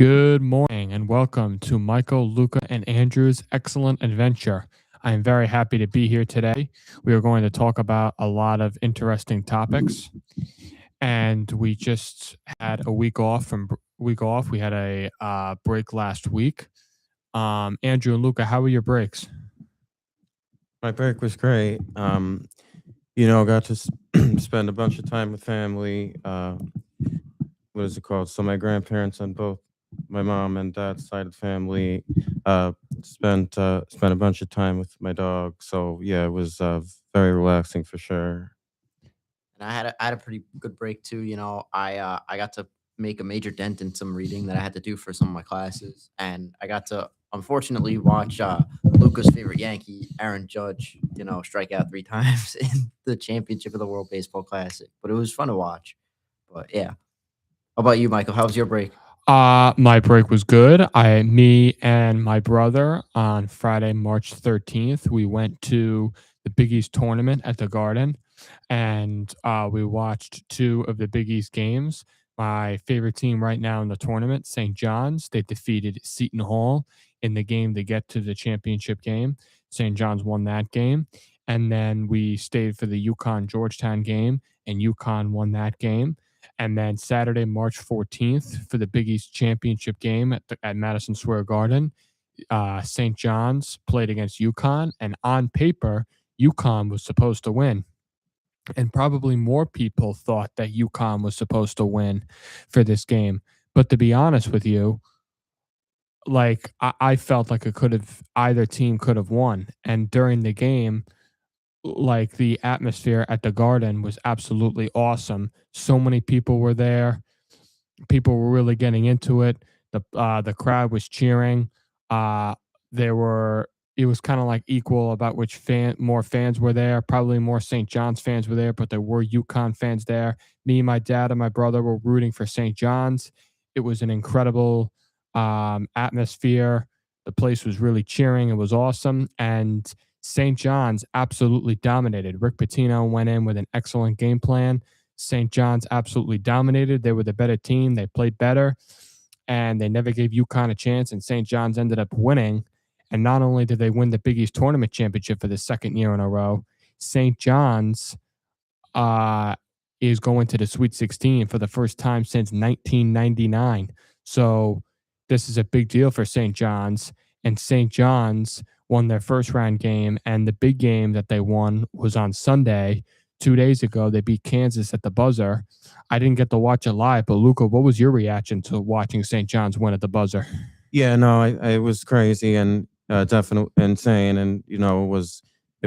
Good morning and welcome to Michael, Luca, and Andrew's excellent adventure. I am very happy to be here today. We are going to talk about a lot of interesting topics, and we just had a week off. We had a break last week. Andrew and Luca, how were your breaks? My break was great. Got to spend a bunch of time with family. What is it called? So my grandparents on both my mom and dad's side of the family spent a bunch of time with my dog. So yeah, it was very relaxing for sure. And I had a pretty good break too. I got to make a major dent in some reading that I had to do for some of my classes, and I got to unfortunately watch Luca's favorite Yankee, Aaron Judge, strike out three times in the championship of the World Baseball Classic. But it was fun to watch. But yeah, how about you, Michael? How was your break? My break was good. Me and my brother on Friday, March 13th, we went to the Big East tournament at the Garden, and we watched two of the Big East games. My favorite team right now in the tournament, St. John's, they defeated Seton Hall in the game to get to the championship game. St. John's won that game, and then we stayed for the UConn Georgetown game, and UConn won that game. And then Saturday, March 14th, for the Big East Championship game at Madison Square Garden, St. John's played against UConn, and on paper, UConn was supposed to win. And probably more people thought that UConn was supposed to win for this game. But to be honest with you, like I felt like either team could have won. And during the game, like the atmosphere at the Garden was absolutely awesome. So many people were there. People were really getting into it. The crowd was cheering. Uh, there were It was kind of like equal about which more fans were there. Probably more St. John's fans were there, but there were UConn fans there. Me, my dad, and my brother were rooting for St. John's. It was an incredible atmosphere. The place was really cheering. It was awesome, and St. John's absolutely dominated. Rick Pitino went in with an excellent game plan. St. John's absolutely dominated. They were the better team. They played better, and they never gave UConn a chance. And St. John's ended up winning. And not only did they win the Big East tournament championship for the second year in a row, St. John's uh, is going to the Sweet 16 for the first time since 1999. So this is a big deal for St. John's. And St. John's won their first round game. And the big game that they won was on Sunday. 2 days ago, they beat Kansas at the buzzer. I didn't get to watch it live, but Luca, what was your reaction to watching St. John's win at the buzzer? Yeah, no, it was crazy and definitely insane, and it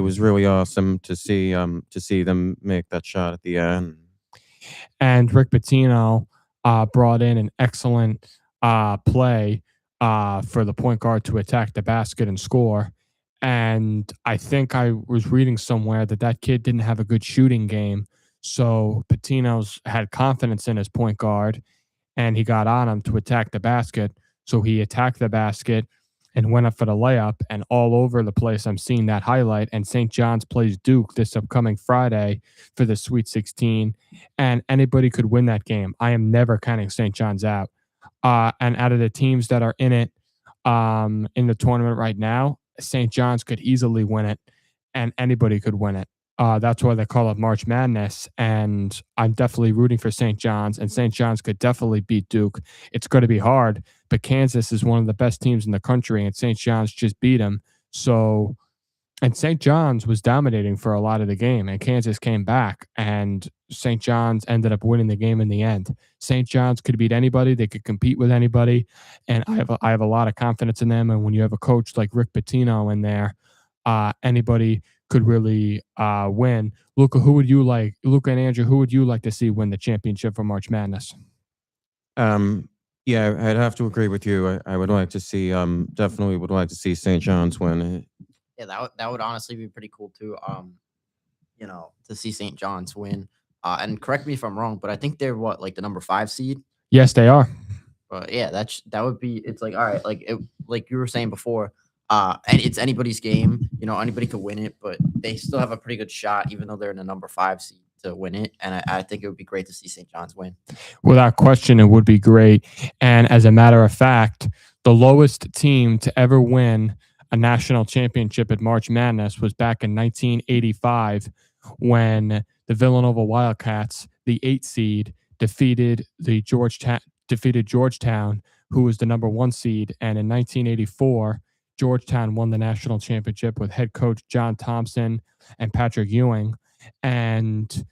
was really awesome to see them make that shot at the end. And Rick Pitino brought in an excellent play for the point guard to attack the basket and score. And I think I was reading somewhere that kid didn't have a good shooting game. So Patino's had confidence in his point guard, and he got on him to attack the basket. So he attacked the basket and went up for the layup. And all over the place, I'm seeing that highlight. And St. John's plays Duke this upcoming Friday for the Sweet 16, and anybody could win that game. I am never counting St. John's out. And out of the teams that are in it in the tournament right now, St. John's could easily win it, and anybody could win it. That's why they call it March Madness. And I'm definitely rooting for St. John's, and St. John's could definitely beat Duke. It's going to be hard, but Kansas is one of the best teams in the country, and St. John's just beat them. So, and St. John's was dominating for a lot of the game, and Kansas came back, and St. John's ended up winning the game in the end. St. John's could beat anybody; they could compete with anybody, and I have a lot of confidence in them. And when you have a coach like Rick Pitino in there, anybody could really win. Luca and Andrew, who would you like to see win the championship for March Madness? Um, yeah, I'd have to agree with you. I would like to see definitely would like to see St. John's win. Yeah, that would honestly be pretty cool too. To see St. John's win. And correct me if I'm wrong, but I think they're what, like the number 5 seed. Yes, they are. But yeah, that would be. It's like, all right, like you were saying before. And it's anybody's game. Anybody could win it, but they still have a pretty good shot, even though they're in the number 5 seed, to win it, and I think it would be great to see St. John's win. Without question, it would be great. And as a matter of fact, the lowest team to ever win a national championship at March Madness was back in 1985 when the Villanova Wildcats, the 8 seed, defeated Georgetown, who was the number 1 seed. And in 1984, Georgetown won the national championship with head coach John Thompson and Patrick Ewing. And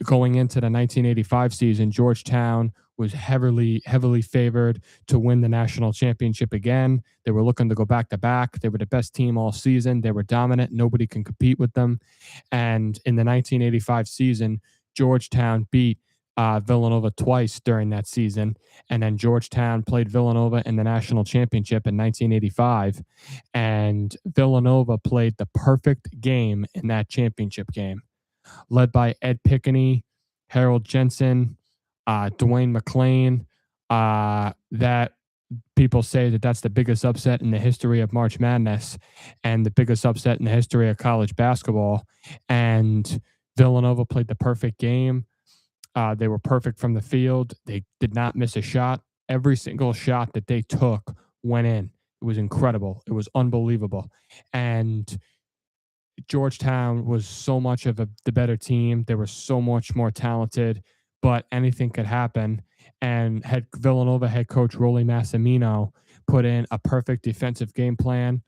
going into the 1985 season, Georgetown was heavily favored to win the national championship again. They were looking to go back to back. They were the best team all season. They were dominant. Nobody can compete with them. And in the 1985 season, Georgetown beat Villanova twice during that season. And then Georgetown played Villanova in the national championship in 1985. And Villanova played the perfect game in that championship game, led by Ed Pickney, Harold Jensen, Dwayne McClain. That people say that that's the biggest upset in the history of March Madness and the biggest upset in the history of college basketball. And Villanova played the perfect game. They were perfect from the field. They did not miss a shot. Every single shot that they took went in. It was incredible. It was unbelievable. And Georgetown was so much of the better team. They were so much more talented, but anything could happen. And Villanova head coach Rolly Massimino put in a perfect defensive game plan,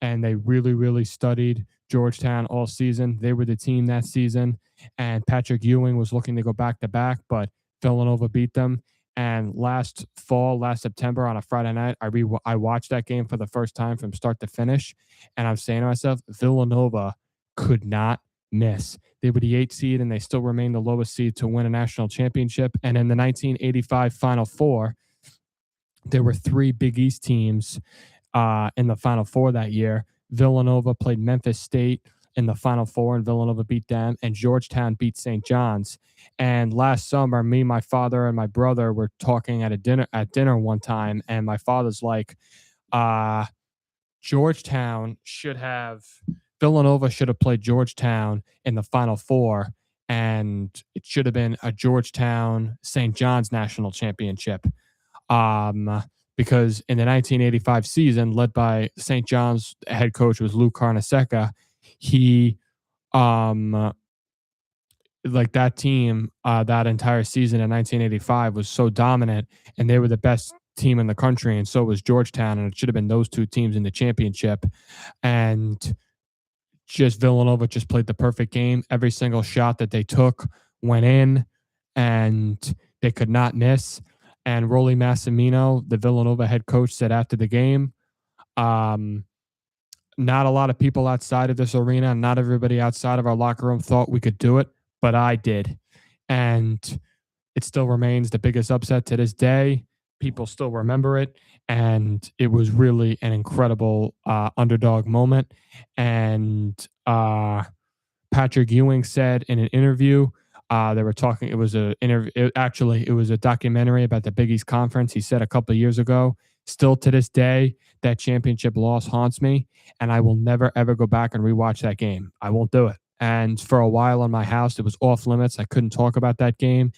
and they really studied Georgetown all season. They were the team that season, and Patrick Ewing was looking to go back to back, but Villanova beat them. And last September on a Friday night, I watched that game for the first time from start to finish, and I'm saying to myself, Villanova could not miss. They were the 8 seed, and they still remain the lowest seed to win a national championship. And in the 1985 Final Four, there were 3 Big East teams in the Final Four that year. Villanova played Memphis State in the Final Four, and Villanova beat them, and Georgetown beat St. John's. And last summer, me, my father, and my brother were talking at dinner one time, and my father's like, Villanova should have played Georgetown in the Final Four, and it should have been a Georgetown St. John's national championship. Because in the 1985 season, led by St. John's head coach was Lou Carnesecca, he like that team that entire season in 1985 was so dominant, and they were the best team in the country, and so was Georgetown, and it should have been those 2 teams in the championship. And just Villanova just played the perfect game. Every single shot that they took went in, and they could not miss. And Rolly Massimino, the Villanova head coach, said after the game, not a lot of people outside of this arena, not everybody outside of our locker room thought we could do it, but I did. And it still remains the biggest upset to this day. People still remember it. And it was really an incredible underdog moment. And Patrick Ewing said in an interview, they were talking, it was a documentary about the Big East Conference. He said a couple of years ago, still to this day, that championship loss haunts me, and I will never, ever go back and rewatch that game. I won't do it. And for a while on my house, it was off limits. I couldn't talk about that game.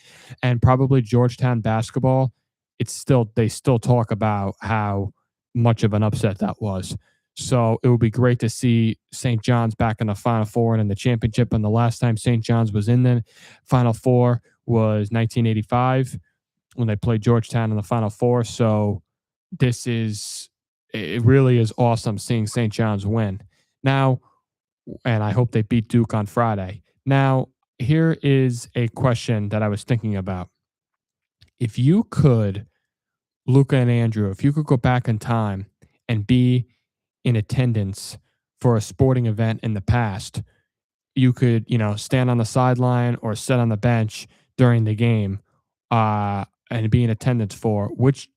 And probably Georgetown basketball, they still talk about how much of an upset that was. So it would be great to see St. John's back in the Final Four and in the championship. And the last time St. John's was in the Final Four was 1985 when they played Georgetown in the Final Four. So it really is awesome seeing St. John's win. Now, and I hope they beat Duke on Friday. Now, here is a question that I was thinking about. If you could, Luca and Andrew, if you could go back in time and be in attendance for a sporting event in the past, you could, stand on the sideline or sit on the bench during the game and be in attendance for which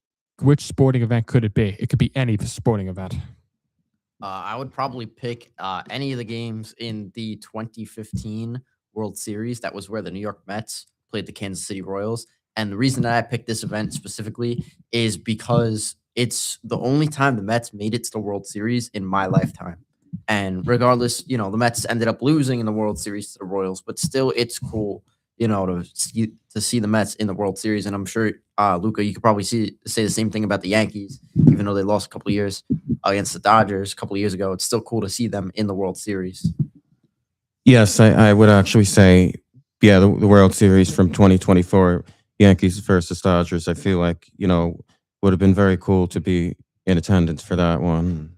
sporting event could it be? It could be any sporting event. I would probably pick any of the games in the 2015 World Series. That was where the New York Mets played the Kansas City Royals. And the reason that I picked this event specifically is because it's the only time the Mets made it to the World Series in my lifetime. And regardless, the Mets ended up losing in the World Series to the Royals, but still, it's cool, to see the Mets in the World Series. And I'm sure, Luca, you could probably say the same thing about the Yankees, even though they lost a couple of years against the Dodgers a couple of years ago. It's still cool to see them in the World Series. Yes, I would actually say, yeah, the World Series from 2024, Yankees versus Dodgers. I feel like would have been very cool to be in attendance for that one.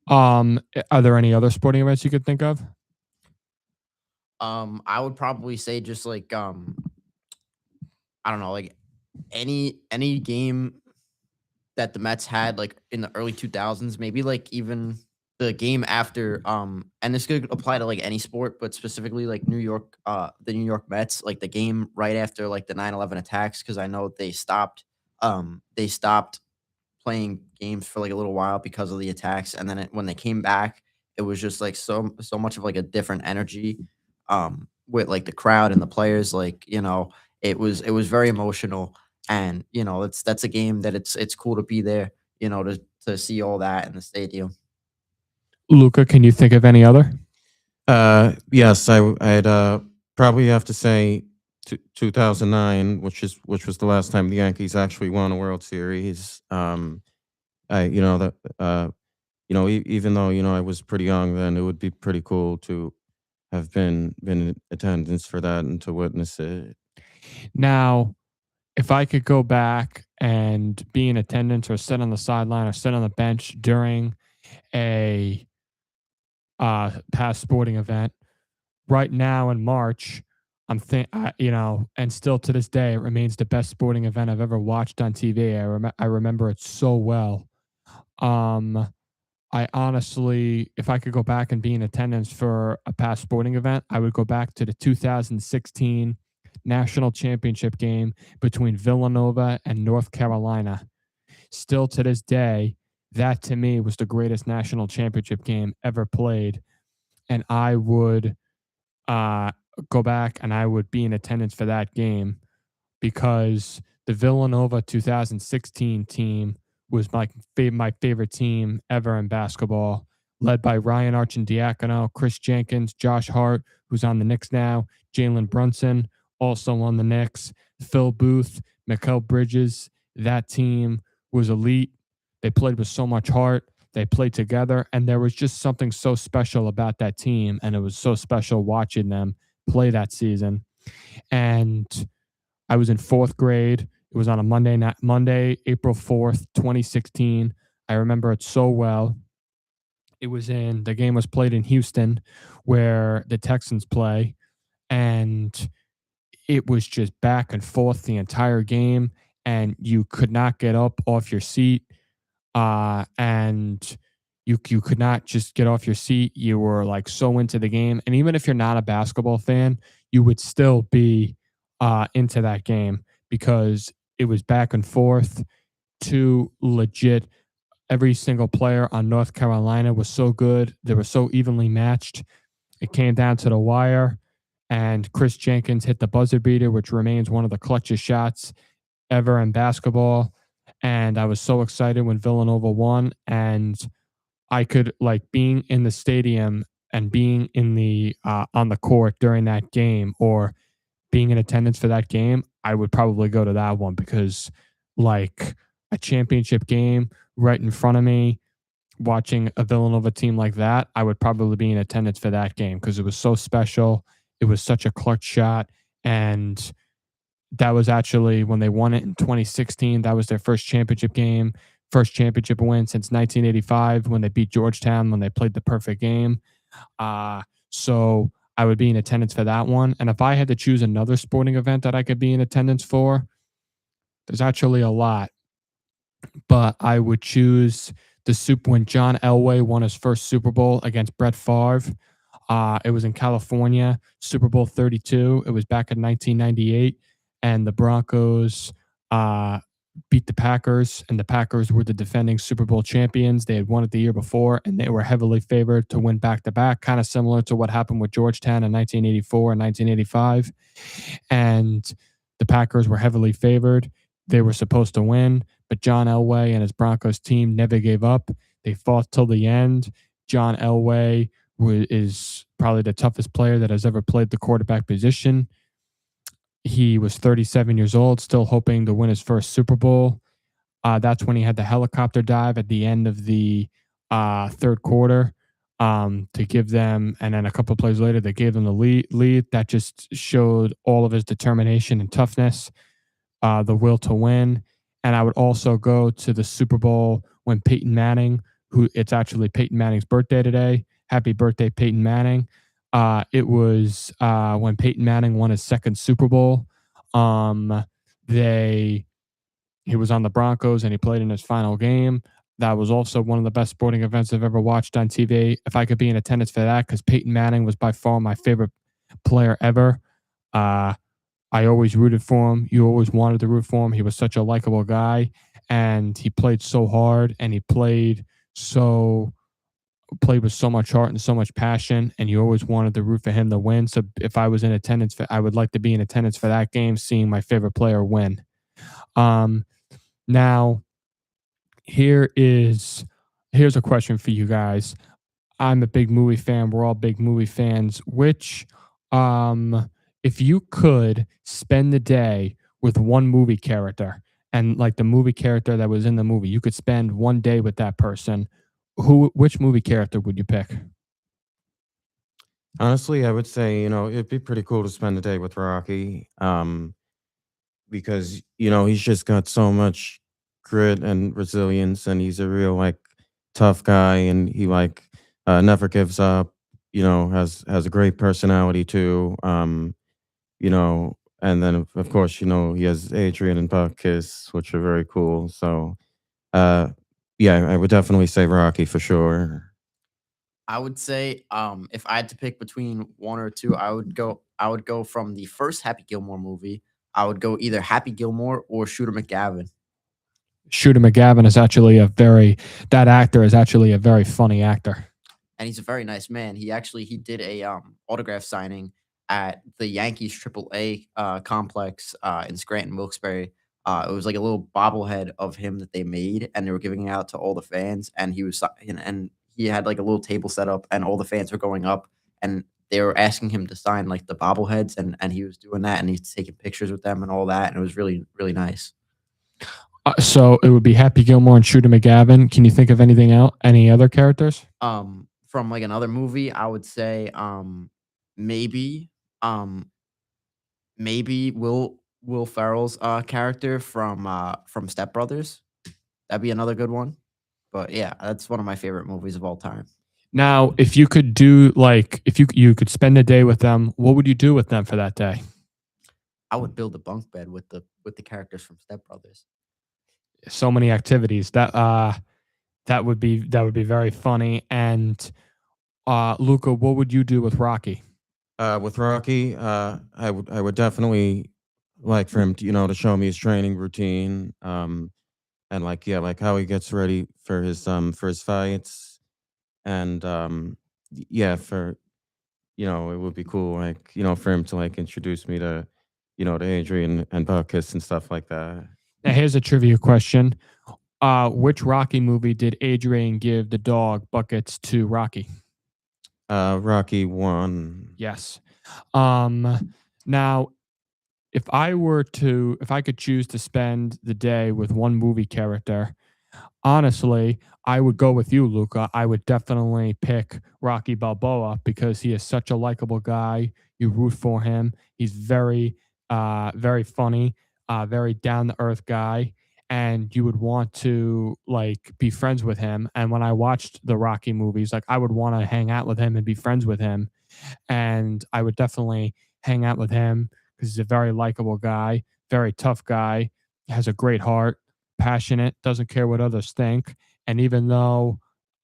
Are there any other sporting events you could think of? I would probably say just like I don't know, like any game that the Mets had like in the early 2000s, maybe like even the game after and this could apply to like any sport, but specifically like the New York Mets, like the game right after like the 9/11 attacks, because I know they stopped playing games for like a little while because of the attacks, and then when they came back, it was just like so much of like a different energy with like the crowd and the players. Like, it was very emotional, and that's a game that it's cool to be there, to see all that in the stadium. Luca, can you think of any other? Yes, I'd probably have to say 2009, which was the last time the Yankees actually won a World Series. I you know that even though I was pretty young then, it would be pretty cool to have been in attendance for that and to witness it. Now, if I could go back and be in attendance or sit on the sideline or sit on the bench during a past sporting event, right now in March, and still to this day, it remains the best sporting event I've ever watched on TV. I remember it so well. Um, I honestly, if I could go back and be in attendance for a past sporting event, I would go back to the 2016 national championship game between Villanova and North Carolina. Still to this day, that to me was the greatest national championship game ever played. And I would uh, go back and I would be in attendance for that game because the Villanova 2016 team was my favorite team ever in basketball, led by Ryan Arcidiacono, Chris Jenkins, Josh Hart, who's on the Knicks now, Jalen Brunson, also on the Knicks, Phil Booth, Mikal Bridges. That team was elite. They played with so much heart. They played together, and there was just something so special about that team, and it was so special watching them play that season. And I was in fourth grade. It was on a Monday, April 4th, 2016. I remember it so well. The game was played in Houston, where the Texans play, and it was just back and forth the entire game, and you could not get up off your seat. And you could not just get off your seat. You were like so into the game, and even if you're not a basketball fan, you would still be into that game because it was back and forth. Too legit. Every single player on North Carolina was so good. They were so evenly matched. It came down to the wire, and Chris Jenkins hit the buzzer beater, which remains one of the clutchest shots ever in basketball. And I was so excited when Villanova won, and I could like being in the stadium and being in the on the court during that game or being in attendance for that game. I would probably go to that one because like a championship game right in front of me, watching a Villanova team like that, I would probably be in attendance for that game because it was so special. It was such a clutch shot, and that was actually when they won it in 2016. That was their first championship game, first championship win since 1985 when they beat Georgetown when they played the perfect game. So I would be in attendance for that one. And if I had to choose another sporting event that I could be in attendance for, there's actually a lot, but I would choose the Super when John Elway won his first Super Bowl against Brett Favre. It was in California, Super Bowl 32. It was back in 1998, and the Broncos beat the Packers, and the Packers were the defending Super Bowl champions. They had won it the year before, and they were heavily favored to win back-to-back, kind of similar to what happened with Georgetown in 1984 and 1985. And the Packers were heavily favored. They were supposed to win, but John Elway and his Broncos team never gave up. They fought till the end. John Elway is probably the toughest player that has ever played the quarterback position. He was 37 years old, still hoping to win his first Super Bowl. That's when he had the helicopter dive at the end of the third quarter to give them, and then a couple of plays later, they gave them the lead. That just showed all of his determination and toughness, the will to win. And I would also go to the Super Bowl when Peyton Manning, who it's actually Peyton Manning's birthday today. Happy birthday, Peyton Manning. It was when Peyton Manning won his second Super Bowl. They He was on the Broncos and he played in his final game. That was also one of the best sporting events I've ever watched on TV. If I could be in attendance for that, because Peyton Manning was by far my favorite player ever. I always rooted for him. You always wanted to root for him. He was such a likable guy, and he played so hard, and he played with so much heart and so much passion, and you always wanted to root for him to win. So if I was in attendance, I would like to be in attendance for that game, seeing my favorite player win. Now, here's a question for you guys. I'm a big movie fan. We're all big movie fans. If you could spend the day with one movie character, and like the movie character that was in the movie, you could spend one day with that person. Which movie character would you pick? Honestly, I would say, it'd be pretty cool to spend the day with Rocky, because, he's just got so much grit and resilience, and he's a real, like, tough guy, and he, like, never gives up, has a great personality too. And then, of course, he has Adrian and Buckus, which are very cool. So, uh, yeah, I would definitely say Rocky for sure. I would say, if I had to pick between one or two, I would go from the first Happy Gilmore movie. I would go either Happy Gilmore or Shooter McGavin. Shooter McGavin is actually that actor is actually a very funny actor. And he's a very nice man. He did a autograph signing at the Yankees AAA complex in Scranton, Wilkes-Barre. It was like a little bobblehead of him that they made, and they were giving it out to all the fans. And and he had like a little table set up, and all the fans were going up, and they were asking him to sign like the bobbleheads, and he was doing that, and he's taking pictures with them and all that, and it was really really nice. So it would be Happy Gilmore and Shooter McGavin. Can you think of anything else? Any other characters? From like another movie, I would say maybe um maybe Will Ferrell's character from Step Brothers. That'd be another good one. But yeah, that's one of my favorite movies of all time. Now, if you could do like if you could spend a day with them, what would you do with them for that day? I would build a bunk bed with the characters from Step Brothers. So many activities. That would be very funny. And Luca, what would you do with Rocky? With Rocky, I would definitely like for him to, to show me his training routine, and like, yeah, like how he gets ready for his fights, and yeah, it would be cool, like, for him to like introduce me to Adrian and Buckus and stuff like that. Now, here's a trivia question. Which Rocky movie did Adrian give the dog buckets to Rocky? Rocky one. Yes. Now, if I could choose to spend the day with one movie character, honestly, I would go with you, Luca. I would definitely pick Rocky Balboa because he is such a likable guy. You root for him. He's very funny, very down to earth guy, and you would want to like be friends with him. And when I watched the Rocky movies, like I would want to hang out with him and be friends with him, and I would definitely hang out with him because he's a very likable guy, very tough guy, has a great heart, passionate, doesn't care what others think. And even though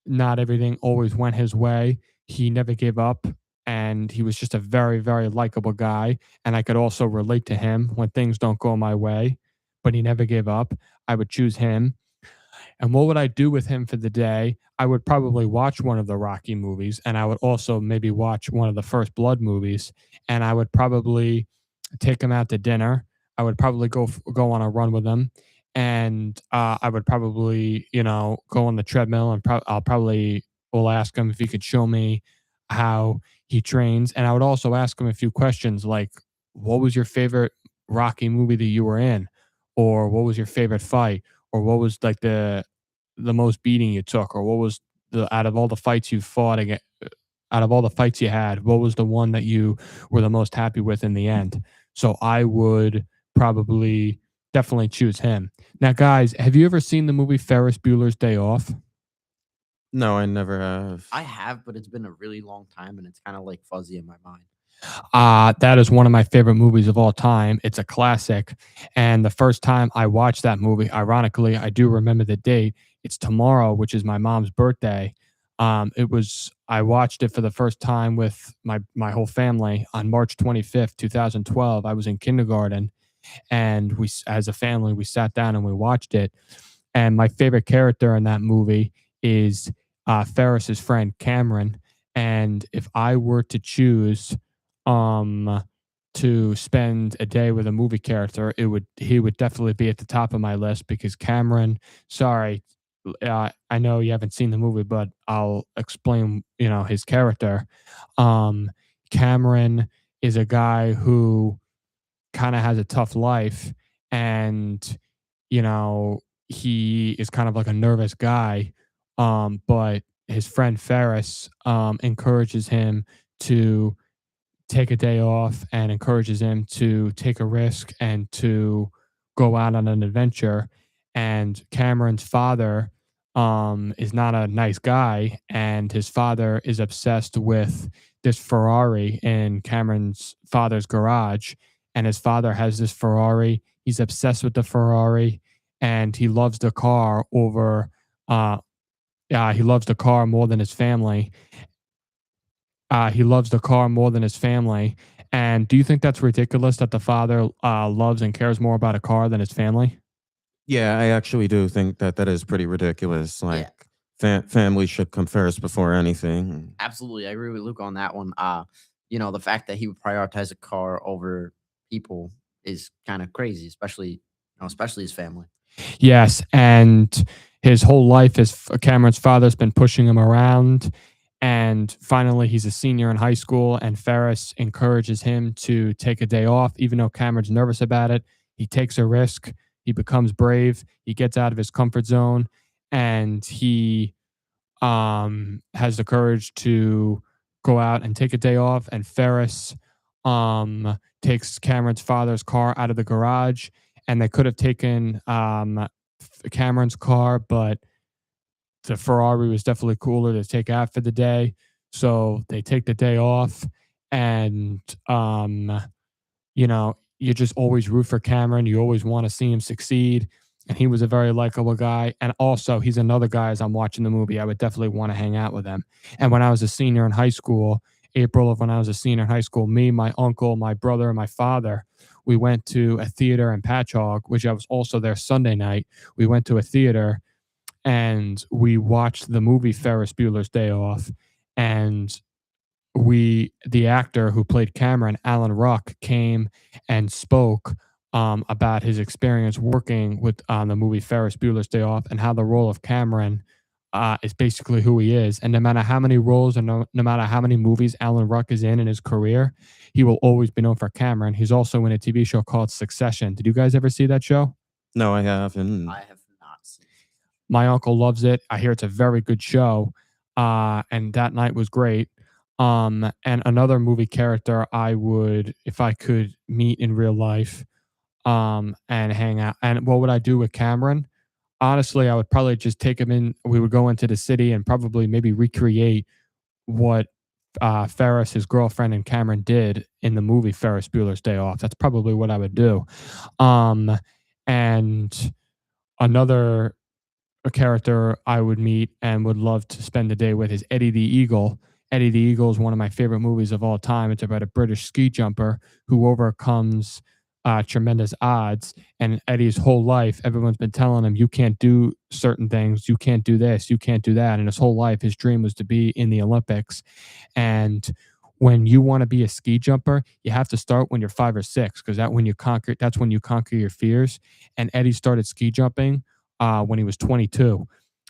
not everything always went his way, he never gave up. And he was just a very, very likable guy. And I could also relate to him when things don't go my way, but he never gave up. I would choose him. And what would I do with him for the day? I would probably watch one of the Rocky movies, and I would also maybe watch one of the First Blood movies, and I would probably take him out to dinner. I would probably go on a run with him, and I would probably go on the treadmill, and I'll probably will ask him if he could show me how he trains, and I would also ask him a few questions like, "What was your favorite Rocky movie that you were in?" Or "What was your favorite fight?" Or "What was like the most beating you took?" Or "What was the out of all the fights you fought again, out of all the fights you had, what was the one that you were the most happy with in the end?" So I would probably definitely choose him. Now, guys, have you ever seen the movie Ferris Bueller's Day Off? No, I never have. I have, but it's been a really long time, and it's kind of like fuzzy in my mind. That is one of my favorite movies of all time. It's a classic. And the first time I watched that movie, ironically, I do remember the date. It's tomorrow, which is my mom's birthday. I watched it for the first time with my whole family on March 25th, 2012. I was in kindergarten, and as a family, we sat down and we watched it. And my favorite character in that movie is Ferris's friend Cameron. And if I were to choose um to spend a day with a movie character, he would definitely be at the top of my list because Cameron, sorry, I know you haven't seen the movie, but I'll explain, his character. Um Cameron is a guy who kind of has a tough life, and he is kind of like a nervous guy, but his friend Ferris encourages him to take a day off and encourages him to take a risk and to go out on an adventure. And Cameron's father is not a nice guy, and his father is obsessed with this Ferrari in Cameron's father's garage. And his father has this Ferrari. He's obsessed with the Ferrari, and he loves the car over. He loves the car more than his family. He loves the car more than his family. And do you think that's ridiculous that the father loves and cares more about a car than his family? Yeah, I actually do think that that is pretty ridiculous. Yeah, Like, family should come first before anything. absolutely. I agree with Luke on that one. The fact that he would prioritize a car over people is kind of crazy, especially his family. Yes, and his whole life, Cameron's father's been pushing him around, and finally he's a senior in high school, and Ferris encourages him to take a day off, even though Cameron's nervous about it. He takes a risk. He becomes brave. He gets out of his comfort zone, and he has the courage to go out and take a day off. And Ferris takes Cameron's father's car out of the garage, and they could have taken Cameron's car, but the Ferrari was definitely cooler to take out for the day. So they take the day off, and you just always root for Cameron. You always want to see him succeed. And he was a very likable guy. And also, he's another guy, as I'm watching the movie, I would definitely want to hang out with him. And when I was a senior in high school, April of when I was a senior in high school, me, my uncle, my brother, and my father, we went to a theater in Patchogue, which I was also there Sunday night. We went to a theater and we watched the movie Ferris Bueller's Day Off. And the actor who played Cameron, Alan Ruck, came and spoke about his experience working with on the movie Ferris Bueller's Day Off, and how the role of Cameron is basically who he is. And no matter how many roles and no matter how many movies Alan Ruck is in his career, he will always be known for Cameron. He's also in a TV show called Succession. Did you guys ever see that show? No, I haven't. I have not seen. My uncle loves it. I hear it's a very good show. And that night was great. And another movie character I would, if I could meet in real life, and hang out. And what would I do with Cameron? Honestly, I would probably just take him in. We would go into the city and probably maybe recreate what Ferris, his girlfriend, and Cameron did in the movie Ferris Bueller's Day Off. That's probably what I would do. Um, and another character I would meet and would love to spend the day with is Eddie the Eagle. Eddie the Eagle is one of my favorite movies of all time. It's about a British ski jumper who overcomes tremendous odds. And Eddie's whole life, everyone's been telling him, you can't do certain things, you can't do this, you can't do that. And his whole life, his dream was to be in the Olympics. And when you want to be a ski jumper, you have to start when you're 5 or 6, because that's when you conquer your fears. And Eddie started ski jumping when he was 22,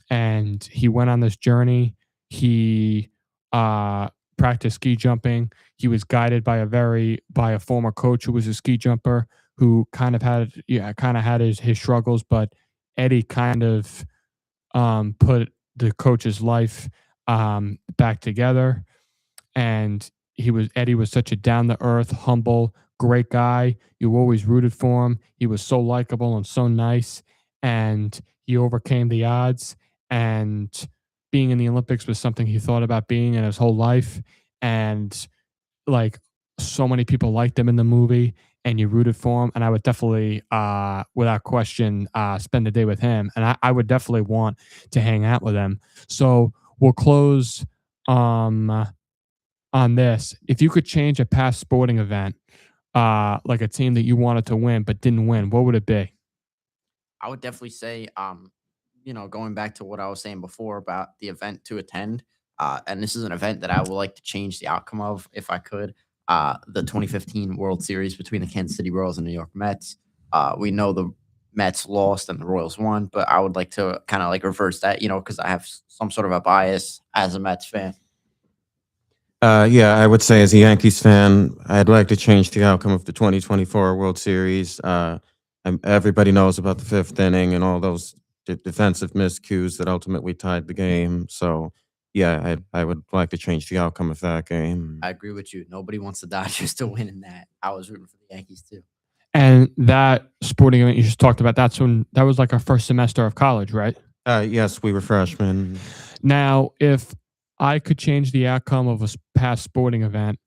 and he went on this journey. He practiced ski jumping. He was guided by a former coach who was a ski jumper who kind of had his struggles, but Eddie kind of put the coach's life back together. And Eddie was such a down to earth, humble, great guy. You always rooted for him. He was so likable and so nice, and he overcame the odds. And being in the Olympics was something he thought about being in his whole life. And like so many people liked him in the movie, and you rooted for him. And I would definitely, without question, spend the day with him. And I would definitely want to hang out with him. So we'll close on this. If you could change a past sporting event, like a team that you wanted to win but didn't win, what would it be? I would definitely say, going back to what I was saying before about the event to attend, and this is an event that I would like to change the outcome of if I could. The 2015 World Series between the Kansas City Royals and New York Mets. We know the Mets lost and the Royals won, but I would like to kind of like reverse that, because I have some sort of a bias as a Mets fan. Yeah, I would say as a Yankees fan, I'd like to change the outcome of the 2024 World Series. Everybody knows about the fifth inning and all those defensive miscues that ultimately tied the game. So, yeah, I would like to change the outcome of that game. I agree with you. Nobody wants the Dodgers to win in that. I was rooting for the Yankees too. And that sporting event you just talked about, that was like our first semester of college, right? Yes, we were freshmen. Now, if I could change the outcome of a past sporting event,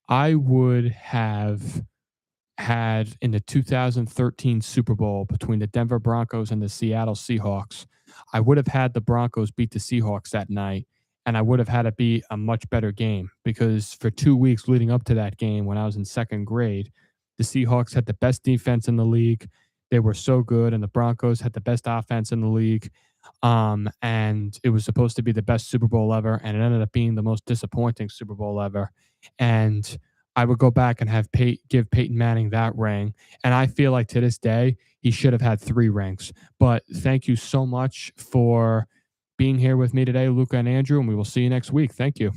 I would have had in the 2013 Super Bowl between the Denver Broncos and the Seattle Seahawks. I would have had the Broncos beat the Seahawks that night, and I would have had it be a much better game because for 2 weeks leading up to that game when I was in second grade, the Seahawks had the best defense in the league. They were so good, and the Broncos had the best offense in the league. And it was supposed to be the best Super Bowl ever, and it ended up being the most disappointing Super Bowl ever. And I would go back and give Peyton Manning that ring. And I feel like to this day, he should have had 3 rings. But thank you so much for being here with me today, Luca and Andrew, and we will see you next week. Thank you.